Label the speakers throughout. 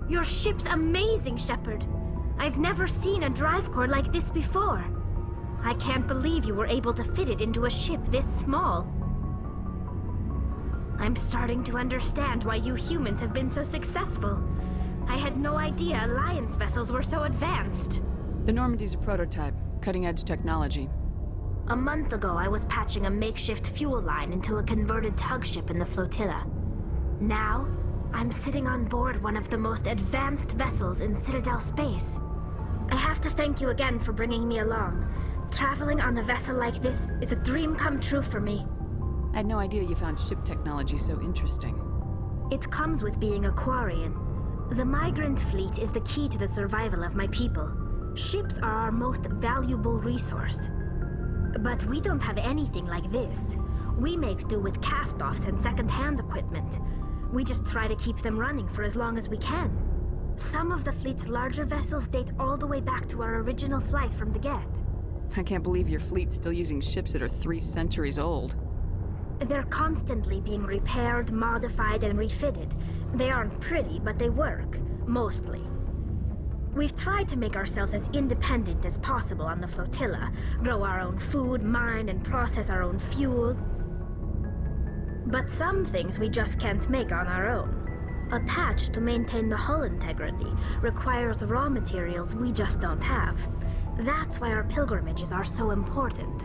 Speaker 1: Your ship's amazing, Shepard. I've never seen a drive core like this before. I can't believe you were able to fit it into a ship this small. I'm starting to understand why you humans have been so successful. I had no idea Alliance vessels were so advanced.
Speaker 2: The Normandy's a prototype, cutting-edge technology.
Speaker 1: A month ago, I was patching a makeshift fuel line into a converted tug ship in the flotilla. Now, I'm sitting on board one of the most advanced vessels in Citadel space. I have to thank you again for bringing me along. Traveling on a vessel like this is a dream come true for me.
Speaker 2: I had no idea you found ship technology so interesting.
Speaker 1: It comes with being a Quarian. The migrant fleet is the key to the survival of my people. Ships are our most valuable resource. But we don't have anything like this. We make do with cast-offs and second-hand equipment. We just try to keep them running for as long as we can. Some of the fleet's larger vessels date all the way back to our original flight from the Geth.
Speaker 2: I can't believe your fleet's still using ships that are 3 centuries old.
Speaker 1: They're constantly being repaired, modified, and refitted. They aren't pretty, but they work, mostly. We've tried to make ourselves as independent as possible on the flotilla, grow our own food, mine, and process our own fuel. But some things we just can't make on our own. A patch to maintain the hull integrity requires raw materials we just don't have. That's why our pilgrimages are so important.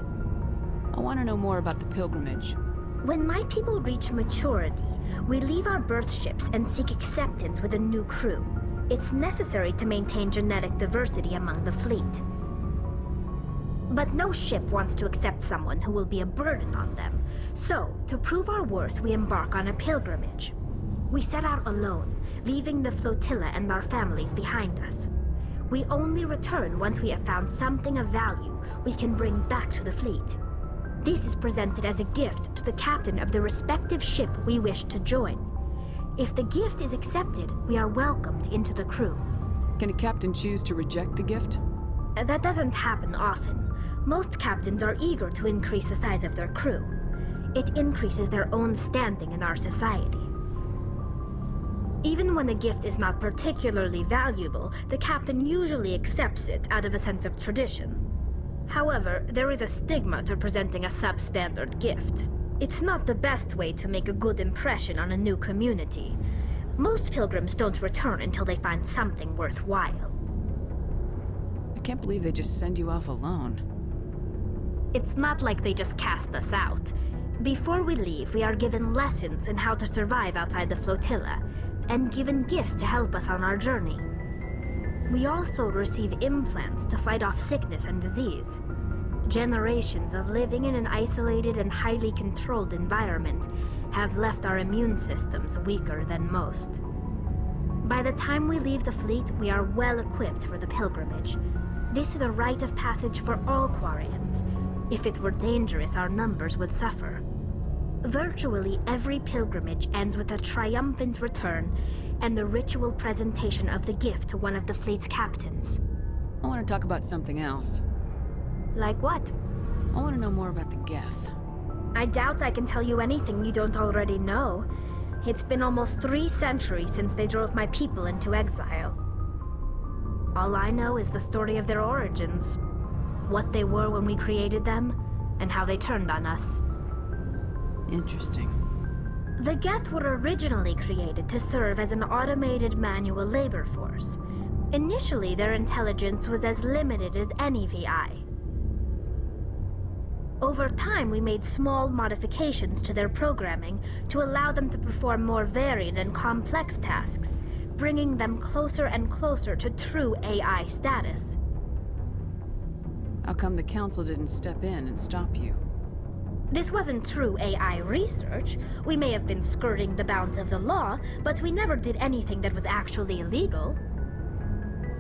Speaker 2: I want to know more about the pilgrimage.
Speaker 1: When my people reach maturity, we leave our birth ships and seek acceptance with a new crew. It's necessary to maintain genetic diversity among the fleet. But no ship wants to accept someone who will be a burden on them. So, to prove our worth, we embark on a pilgrimage. We set out alone, leaving the flotilla and our families behind us. We only return once we have found something of value we can bring back to the fleet. This is presented as a gift to the captain of the respective ship we wish to join. If the gift is accepted, we are welcomed into the crew.
Speaker 2: Can a captain choose to reject the gift?
Speaker 1: That doesn't happen often. Most captains are eager to increase the size of their crew. It increases their own standing in our society. Even when the gift is not particularly valuable, the captain usually accepts it out of a sense of tradition. However, there is a stigma to presenting a substandard gift. It's not the best way to make a good impression on a new community. Most pilgrims don't return until they find something worthwhile.
Speaker 2: I can't believe they just send you off alone.
Speaker 1: It's not like they just cast us out. Before we leave, we are given lessons in how to survive outside the flotilla, and given gifts to help us on our journey. We also receive implants to fight off sickness and disease. Generations of living in an isolated and highly controlled environment have left our immune systems weaker than most. By the time we leave the fleet, we are well equipped for the pilgrimage. This is a rite of passage for all Quarians. If it were dangerous, our numbers would suffer. Virtually every pilgrimage ends with a triumphant return and the ritual presentation of the gift to one of the fleet's captains.
Speaker 2: I want to talk about something else.
Speaker 1: Like what?
Speaker 2: I want to know more about the Geth.
Speaker 1: I doubt I can tell you anything you don't already know. It's been almost 3 centuries since they drove my people into exile. All I know is the story of their origins, what they were when we created them, and how they turned on us.
Speaker 2: Interesting.
Speaker 1: The Geth were originally created to serve as an automated manual labor force. Initially, their intelligence was as limited as any VI. Over time, we made small modifications to their programming to allow them to perform more varied and complex tasks, bringing them closer and closer to true AI status.
Speaker 2: How come the Council didn't step in and stop you?
Speaker 1: This wasn't true AI research. We may have been skirting the bounds of the law, but we never did anything that was actually illegal.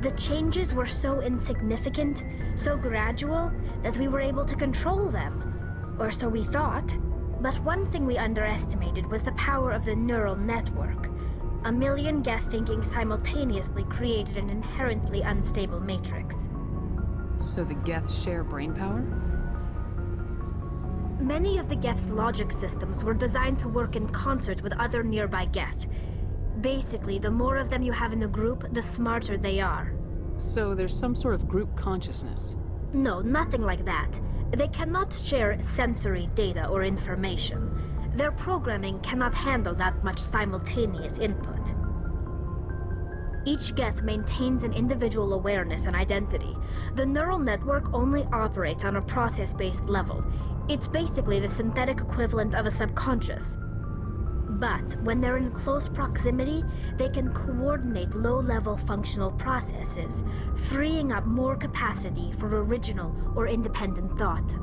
Speaker 1: The changes were so insignificant, so gradual, that we were able to control them. Or so we thought. But one thing we underestimated was the power of the neural network. A million Geth thinking simultaneously created an inherently unstable matrix.
Speaker 2: So the Geth share brainpower?
Speaker 1: Many of the Geth's logic systems were designed to work in concert with other nearby Geth. Basically, the more of them you have in a group, the smarter they are.
Speaker 2: So there's some sort of group consciousness.
Speaker 1: No, nothing like that. They cannot share sensory data or information. Their programming cannot handle that much simultaneous input. Each Geth maintains an individual awareness and identity. The neural network only operates on a process-based level. It's basically the synthetic equivalent of a subconscious. But when they're in close proximity, they can coordinate low-level functional processes, freeing up more capacity for original or independent thought.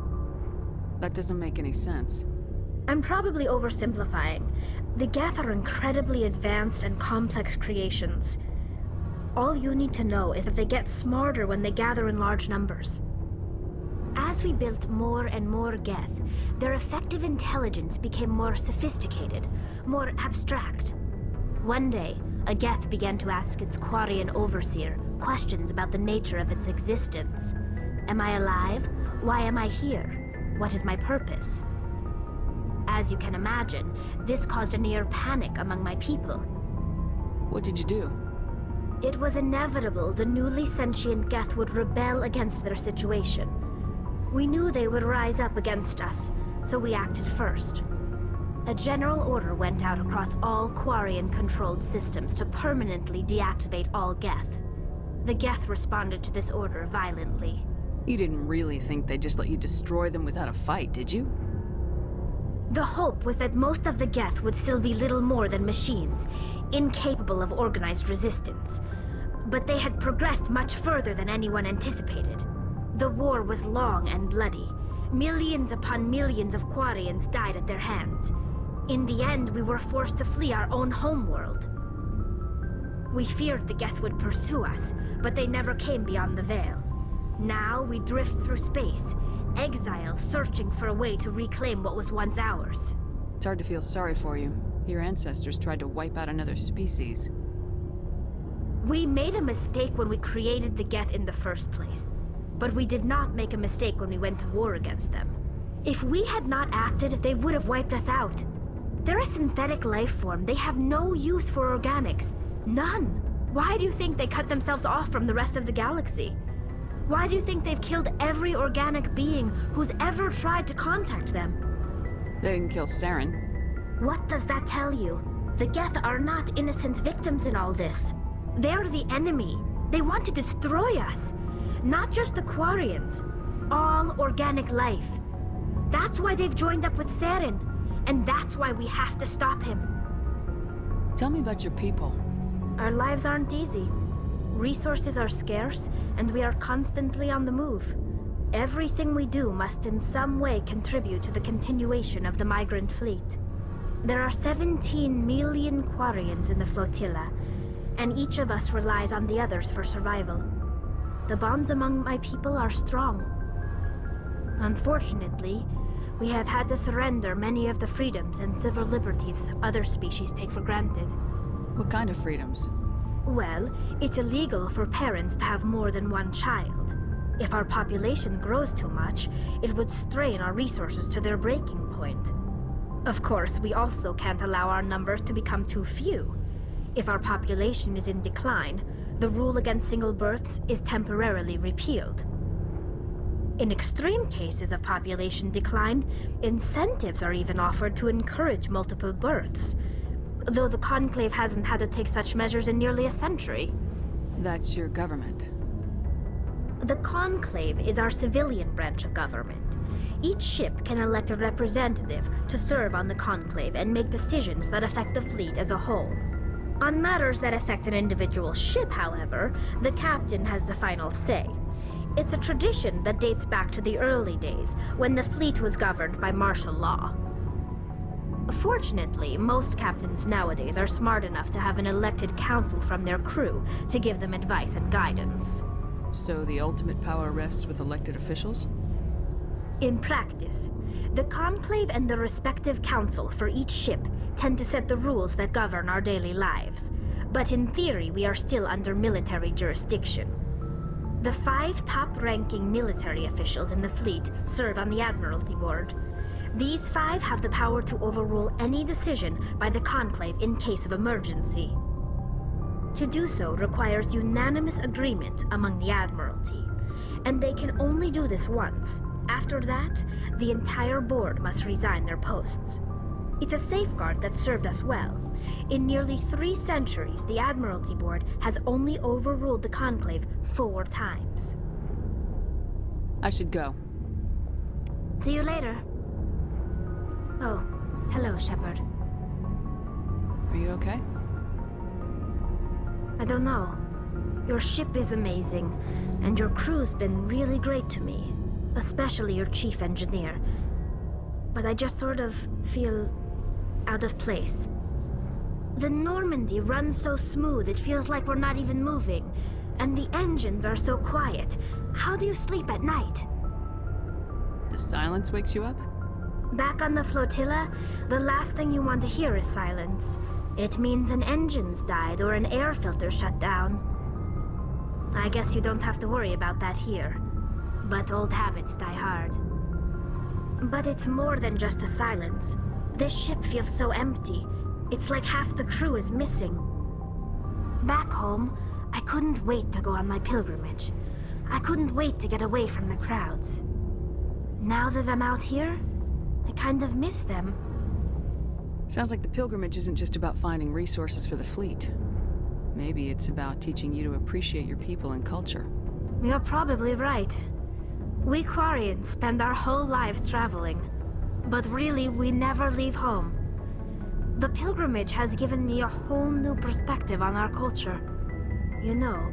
Speaker 2: That doesn't make any sense.
Speaker 1: I'm probably oversimplifying. The Geth are incredibly advanced and complex creations. All you need to know is that they get smarter when they gather in large numbers. As we built more and more Geth, their effective intelligence became more sophisticated, more abstract. One day, a Geth began to ask its Quarian overseer questions about the nature of its existence. Am I alive? Why am I here? What is my purpose? As you can imagine, this caused a near panic among my people.
Speaker 2: What did you do?
Speaker 1: It was inevitable the newly sentient Geth would rebel against their situation. We knew they would rise up against us, so we acted first. A general order went out across all Quarian-controlled systems to permanently deactivate all Geth. The Geth responded to this order violently.
Speaker 2: You didn't really think they'd just let you destroy them without a fight, did you?
Speaker 1: The hope was that most of the Geth would still be little more than machines, incapable of organized resistance. But they had progressed much further than anyone anticipated. The war was long and bloody. Millions upon millions of Quarians died at their hands. In the end, we were forced to flee our own homeworld. We feared the Geth would pursue us, but they never came beyond the Veil. Now we drift through space, exile searching for a way to reclaim what was once ours.
Speaker 2: It's hard to feel sorry for you. Your ancestors tried to wipe out another species.
Speaker 1: We made a mistake when we created the Geth in the first place. But we did not make a mistake when we went to war against them. If we had not acted, they would have wiped us out. They're a synthetic life form. They have no use for organics. None. Why do you think they cut themselves off from the rest of the galaxy? Why do you think they've killed every organic being who's ever tried to contact them?
Speaker 2: They didn't kill Saren.
Speaker 1: What does that tell you? The Geth are not innocent victims in all this. They're the enemy. They want to destroy us. Not just the Quarians. All organic life. That's why they've joined up with Saren. And that's why we have to stop him.
Speaker 2: Tell me about your people.
Speaker 1: Our lives aren't easy. Resources are scarce, and we are constantly on the move. Everything we do must in some way contribute to the continuation of the migrant fleet. There are 17 million Quarians in the flotilla, and each of us relies on the others for survival. The bonds among my people are strong. Unfortunately, we have had to surrender many of the freedoms and civil liberties other species take for granted.
Speaker 2: What kind of freedoms?
Speaker 1: Well, it's illegal for parents to have more than one child. If our population grows too much, it would strain our resources to their breaking point. Of course, we also can't allow our numbers to become too few. If our population is in decline, the rule against single births is temporarily repealed. In extreme cases of population decline, incentives are even offered to encourage multiple births, though the Conclave hasn't had to take such measures in nearly a century.
Speaker 2: That's your government.
Speaker 1: The Conclave is our civilian branch of government. Each ship can elect a representative to serve on the Conclave and make decisions that affect the fleet as a whole. On matters that affect an individual ship, however, the captain has the final say. It's a tradition that dates back to the early days, when the fleet was governed by martial law. Fortunately, most captains nowadays are smart enough to have an elected council from their crew to give them advice and guidance.
Speaker 2: So the ultimate power rests with elected officials?
Speaker 1: In practice, the Conclave and the respective council for each ship tend to set the rules that govern our daily lives. But in theory, we are still under military jurisdiction. The 5 top-ranking military officials in the fleet serve on the Admiralty Board. These 5 have the power to overrule any decision by the Conclave in case of emergency. To do so requires unanimous agreement among the Admiralty, and they can only do this once. After that, the entire board must resign their posts. It's a safeguard that served us well. In nearly 3 centuries, the Admiralty Board has only overruled the Conclave 4 times.
Speaker 2: I should go.
Speaker 1: See you later. Oh, hello, Shepard.
Speaker 2: Are you okay?
Speaker 1: I don't know. Your ship is amazing, and your crew's been really great to me. Especially your chief engineer. But I just sort of feel out of place. The Normandy runs so smooth it feels like we're not even moving. And the engines are so quiet. How do you sleep at night?
Speaker 2: The silence wakes you up?
Speaker 1: Back on the flotilla, the last thing you want to hear is silence. It means an engine's died or an air filter shut down. I guess you don't have to worry about that here. But old habits die hard. But it's more than just the silence. This ship feels so empty. It's like half the crew is missing. Back home, I couldn't wait to go on my pilgrimage. I couldn't wait to get away from the crowds. Now that I'm out here, I kind of miss them.
Speaker 2: Sounds like the pilgrimage isn't just about finding resources for the fleet. Maybe it's about teaching you to appreciate your people and culture.
Speaker 1: You're probably right. We Quarians spend our whole lives traveling, but really we never leave home. The pilgrimage has given me a whole new perspective on our culture. You know,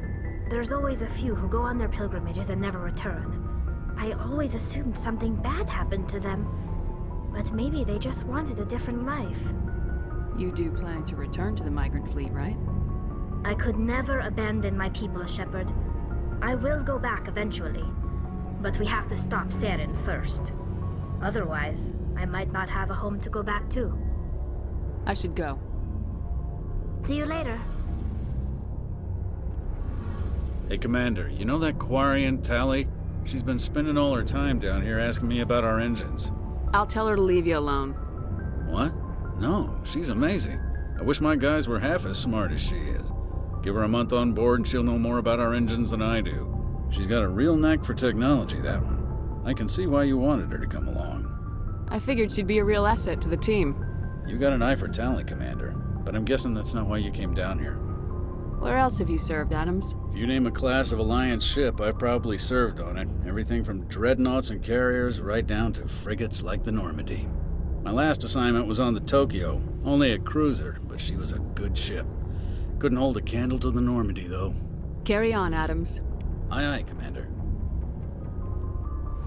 Speaker 1: there's always a few who go on their pilgrimages and never return. I always assumed something bad happened to them, but maybe they just wanted a different life.
Speaker 2: You do plan to return to the migrant fleet, right?
Speaker 1: I could never abandon my people, Shepard. I will go back eventually. But we have to stop Saren first. Otherwise, I might not have a home to go back to.
Speaker 2: I should go.
Speaker 1: See you later.
Speaker 3: Hey, Commander, you know that Quarian, Tali? She's been spending all her time down here asking me about our engines.
Speaker 2: I'll tell her to leave you alone.
Speaker 3: What? No, she's amazing. I wish my guys were half as smart as she is. Give her a month on board and she'll know more about our engines than I do. She's got a real knack for technology, that one. I can see why you wanted her to come along.
Speaker 2: I figured she'd be a real asset to the team.
Speaker 3: You got an eye for Tali, Commander, but I'm guessing that's not why you came down here.
Speaker 2: Where else have you served, Adams?
Speaker 3: If you name a class of Alliance ship, I've probably served on it. Everything from dreadnoughts and carriers right down to frigates like the Normandy. My last assignment was on the Tokyo, only a cruiser, but she was a good ship. Couldn't hold a candle to the Normandy, though.
Speaker 2: Carry on, Adams.
Speaker 3: Aye, aye, Commander.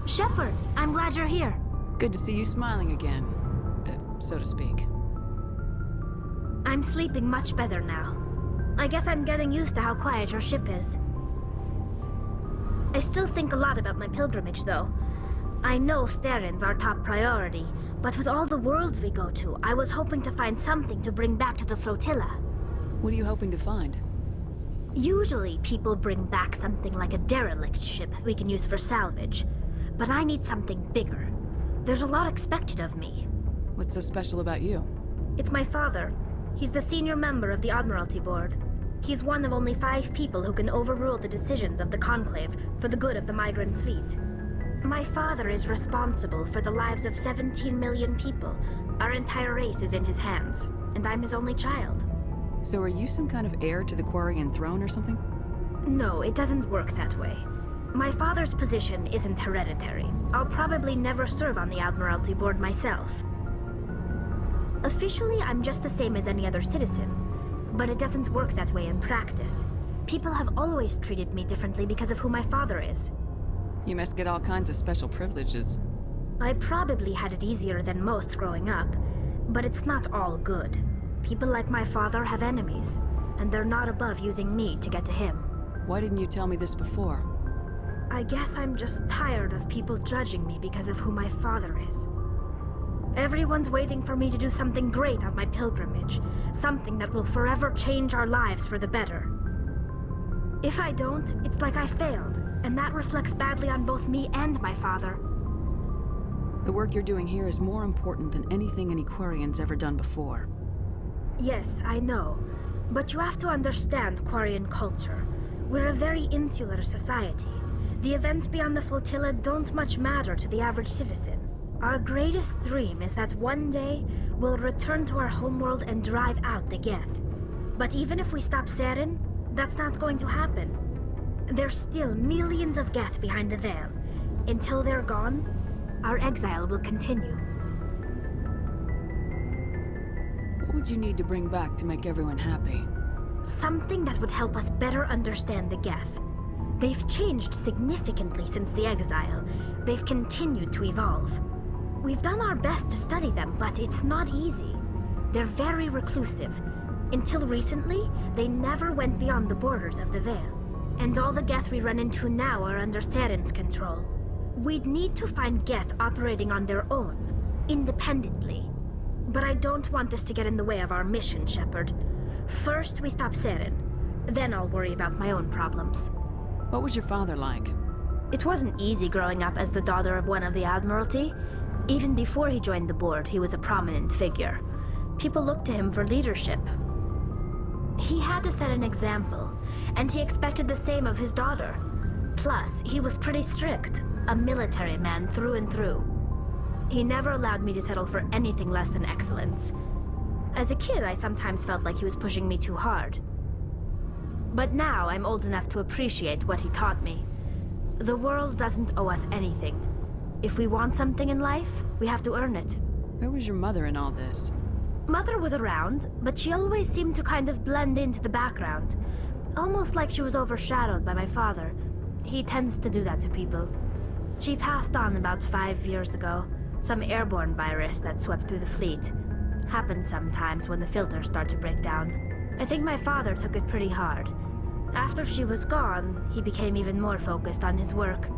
Speaker 1: Shepard, I'm glad you're here.
Speaker 2: Good to see you smiling again, so to speak.
Speaker 1: I'm sleeping much better now. I guess I'm getting used to how quiet your ship is. I still think a lot about my pilgrimage, though. I know Saren's our top priority, but with all the worlds we go to, I was hoping to find something to bring back to the flotilla.
Speaker 2: What are you hoping to find?
Speaker 1: Usually, people bring back something like a derelict ship we can use for salvage. But I need something bigger. There's a lot expected of me.
Speaker 2: What's so special about you?
Speaker 1: It's my father. He's the senior member of the Admiralty Board. He's one of only 5 people who can overrule the decisions of the Conclave for the good of the migrant fleet. My father is responsible for the lives of 17 million people. Our entire race is in his hands, and I'm his only child.
Speaker 2: So are you some kind of heir to the Quarian throne or something?
Speaker 1: No, it doesn't work that way. My father's position isn't hereditary. I'll probably never serve on the Admiralty Board myself. Officially, I'm just the same as any other citizen. But it doesn't work that way in practice. People have always treated me differently because of who my father is.
Speaker 2: You must get all kinds of special privileges.
Speaker 1: I probably had it easier than most growing up, but it's not all good. People like my father have enemies, and they're not above using me to get to him.
Speaker 2: Why didn't you tell me this before?
Speaker 1: I guess I'm just tired of people judging me because of who my father is. Everyone's waiting for me to do something great on my pilgrimage, something that will forever change our lives for the better. If I don't, it's like I failed, and that reflects badly on both me and my father.
Speaker 2: The work you're doing here is more important than anything any Quarian's ever done before.
Speaker 1: Yes, I know. But you have to understand Quarian culture. We're a very insular society. The events beyond the flotilla don't much matter to the average citizen. Our greatest dream is that one day we'll return to our homeworld and drive out the Geth. But even if we stop Saren, that's not going to happen. There's still millions of Geth behind the veil. Until they're gone, our exile will continue.
Speaker 2: What would you need to bring back to make everyone happy?
Speaker 1: Something that would help us better understand the Geth. They've changed significantly since the exile. They've continued to evolve. We've done our best to study them, but it's not easy. They're very reclusive. Until recently, they never went beyond the borders of the Veil. And all the Geth we run into now are under Saren's control. We'd need to find Geth operating on their own, independently. But I don't want this to get in the way of our mission, Shepard. First, we stop Saren. Then I'll worry about my own problems.
Speaker 2: What was your father like?
Speaker 1: It wasn't easy growing up as the daughter of one of the Admiralty. Even before he joined the board, he was a prominent figure. People looked to him for leadership. He had to set an example, and he expected the same of his daughter. Plus, he was pretty strict, a military man through and through. He never allowed me to settle for anything less than excellence. As a kid, I sometimes felt like he was pushing me too hard. But now I'm old enough to appreciate what he taught me. The world doesn't owe us anything. If we want something in life, we have to earn it.
Speaker 2: Where was your mother in all this?
Speaker 1: Mother was around, but she always seemed to kind of blend into the background. Almost like she was overshadowed by my father. He tends to do that to people. She passed on about 5 years ago. Some airborne virus that swept through the fleet. Happens sometimes when the filters start to break down. I think my father took it pretty hard. After she was gone, he became even more focused on his work.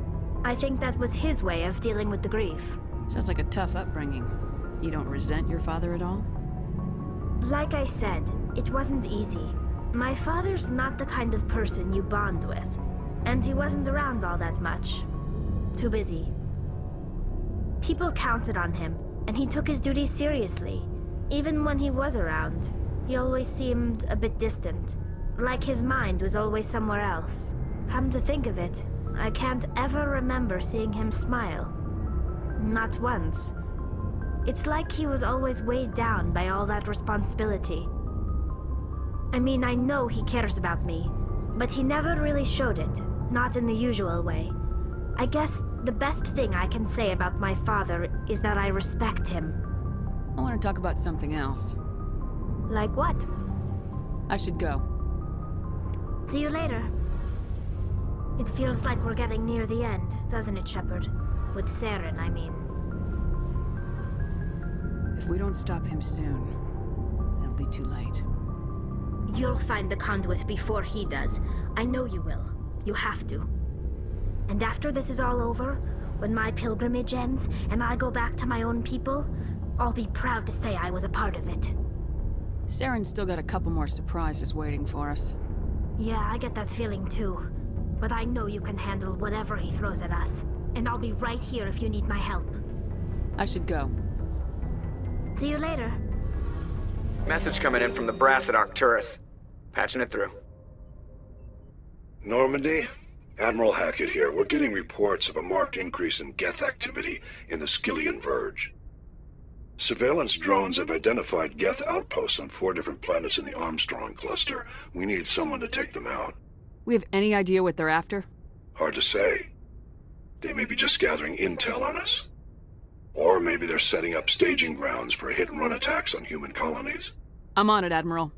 Speaker 1: I think that was his way of dealing with the grief.
Speaker 2: Sounds like a tough upbringing. You don't resent your father at all?
Speaker 1: Like I said, it wasn't easy. My father's not the kind of person you bond with. And he wasn't around all that much. Too busy. People counted on him, and he took his duties seriously. Even when he was around, he always seemed a bit distant. Like his mind was always somewhere else. Come to think of it, I can't ever remember seeing him smile. Not once. It's like he was always weighed down by all that responsibility. I mean, I know he cares about me, but he never really showed it, not in the usual way. I guess the best thing I can say about my father is that I respect him.
Speaker 2: I want to talk about something else.
Speaker 1: Like what?
Speaker 2: I should go.
Speaker 1: See you later. It feels like we're getting near the end, doesn't it, Shepard? With Saren, I mean.
Speaker 2: If we don't stop him soon, it'll be too late.
Speaker 1: You'll find the conduit before he does. I know you will. You have to. And after this is all over, when my pilgrimage ends and I go back to my own people, I'll be proud to say I was a part of it.
Speaker 2: Saren's still got a couple more surprises waiting for us.
Speaker 1: Yeah, I get that feeling too. But I know you can handle whatever he throws at us. And I'll be right here if you need my help.
Speaker 2: I should go.
Speaker 1: See you later.
Speaker 4: Message coming in from the brass at Arcturus. Patching it through.
Speaker 5: Normandy? Admiral Hackett here. We're getting reports of a marked increase in Geth activity in the Skyllian Verge. Surveillance drones have identified Geth outposts on 4 different planets in the Armstrong cluster. We need someone to take them out.
Speaker 2: We have any idea what they're after?
Speaker 5: Hard to say. They may be just gathering intel on us. Or maybe they're setting up staging grounds for hit-and-run attacks on human colonies.
Speaker 2: I'm on it, Admiral.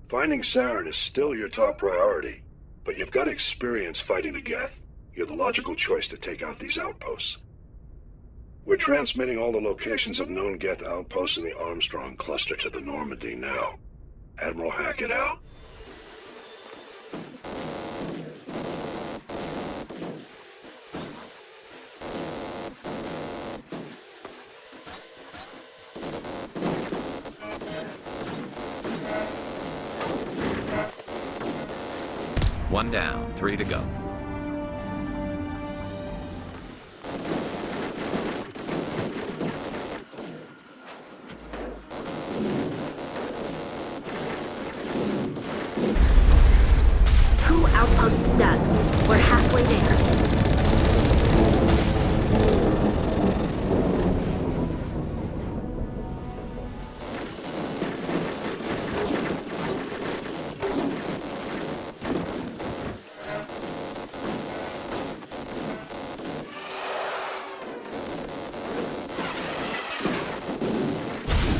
Speaker 5: Finding Saren is still your top priority, but you've got experience fighting the Geth. You're the logical choice to take out these outposts. We're transmitting all the locations of known Geth outposts in the Armstrong cluster to the Normandy now. Admiral Hackett out.
Speaker 6: One down, 3 to go.
Speaker 1: Outpost's done. We're halfway there.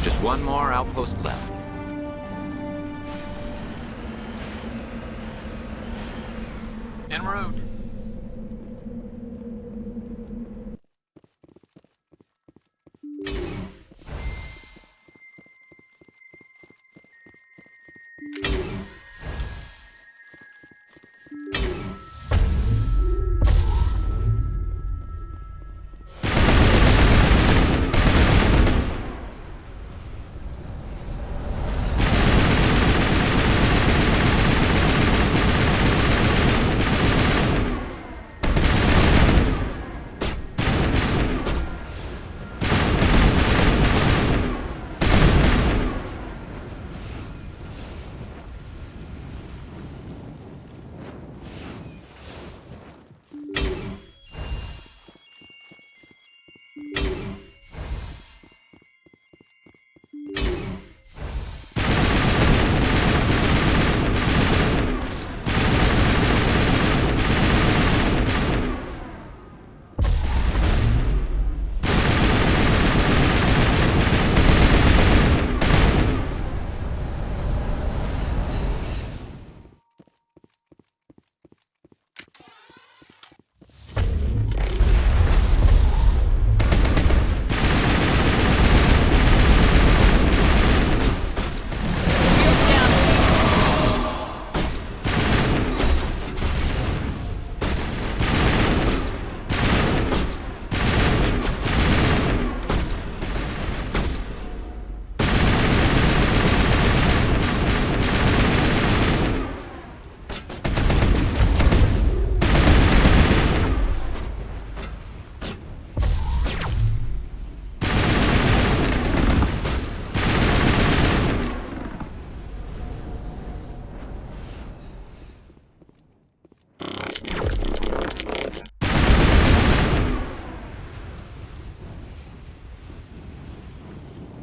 Speaker 6: Just one more outpost left. En route.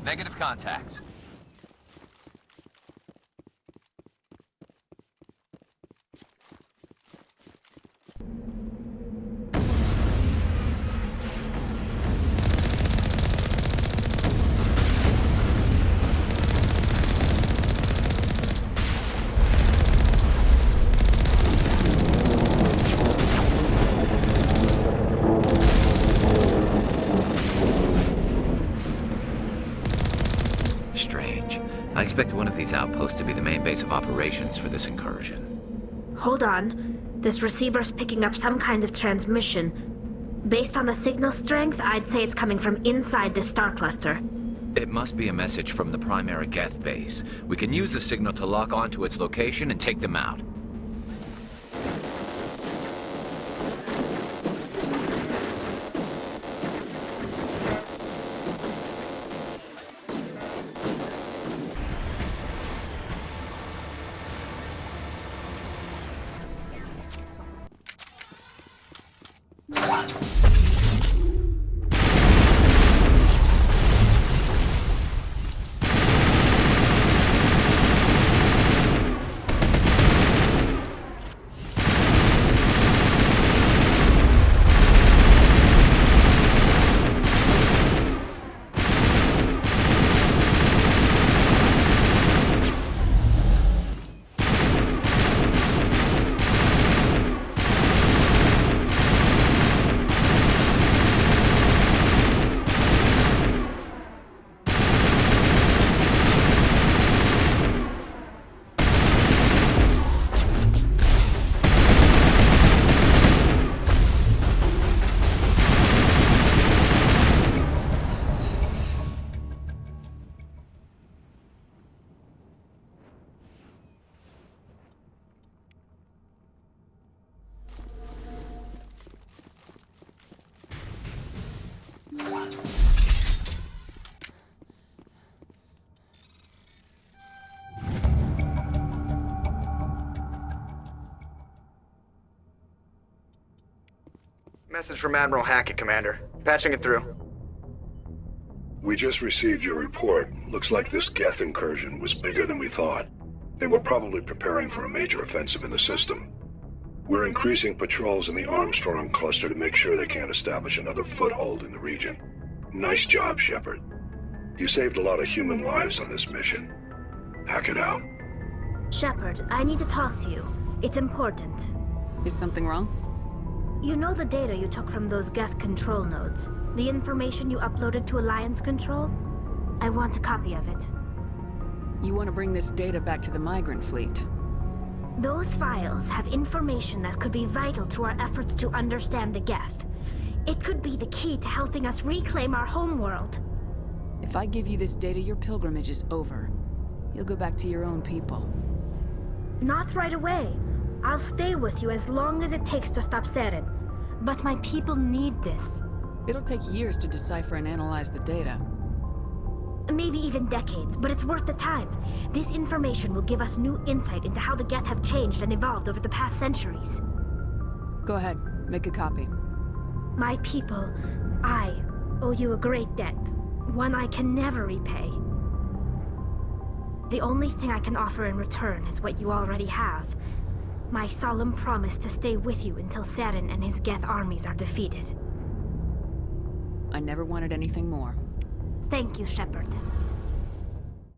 Speaker 6: Negative contacts. Strange. I expected one of these outposts to be the main base of operations for this incursion.
Speaker 1: Hold on. This receiver's picking up some kind of transmission. Based on the signal strength, I'd say it's coming from inside this star cluster.
Speaker 6: It must be a message from the primary Geth base. We can use the signal to lock onto its location and take them out.
Speaker 4: Message from Admiral Hackett, Commander. Patching it through.
Speaker 5: We just received your report. Looks like this Geth incursion was bigger than we thought. They were probably preparing for a major offensive in the system. We're increasing patrols in the Armstrong cluster to make sure they can't establish another foothold in the region. Nice job, Shepard. You saved a lot of human lives on this mission. Hack it out.
Speaker 1: Shepard, I need to talk to you. It's important.
Speaker 2: Is something wrong?
Speaker 1: You know the data you took from those Geth control nodes? The information you uploaded to Alliance Control? I want a copy of it.
Speaker 2: You want to bring this data back to the migrant fleet?
Speaker 1: Those files have information that could be vital to our efforts to understand the Geth. It could be the key to helping us reclaim our homeworld.
Speaker 2: If I give you this data, your pilgrimage is over. You'll go back to your own people.
Speaker 1: Not right away. I'll stay with you as long as it takes to stop Saren. But my people need this.
Speaker 2: It'll take years to decipher and analyze the data.
Speaker 1: Maybe even decades, but it's worth the time. This information will give us new insight into how the Geth have changed and evolved over the past centuries.
Speaker 2: Go ahead, make a copy.
Speaker 1: My people, I owe you a great debt. One I can never repay. The only thing I can offer in return is what you already have. My solemn promise to stay with you until Saren and his Geth armies are defeated.
Speaker 2: I never wanted anything more.
Speaker 1: Thank you, Shepard.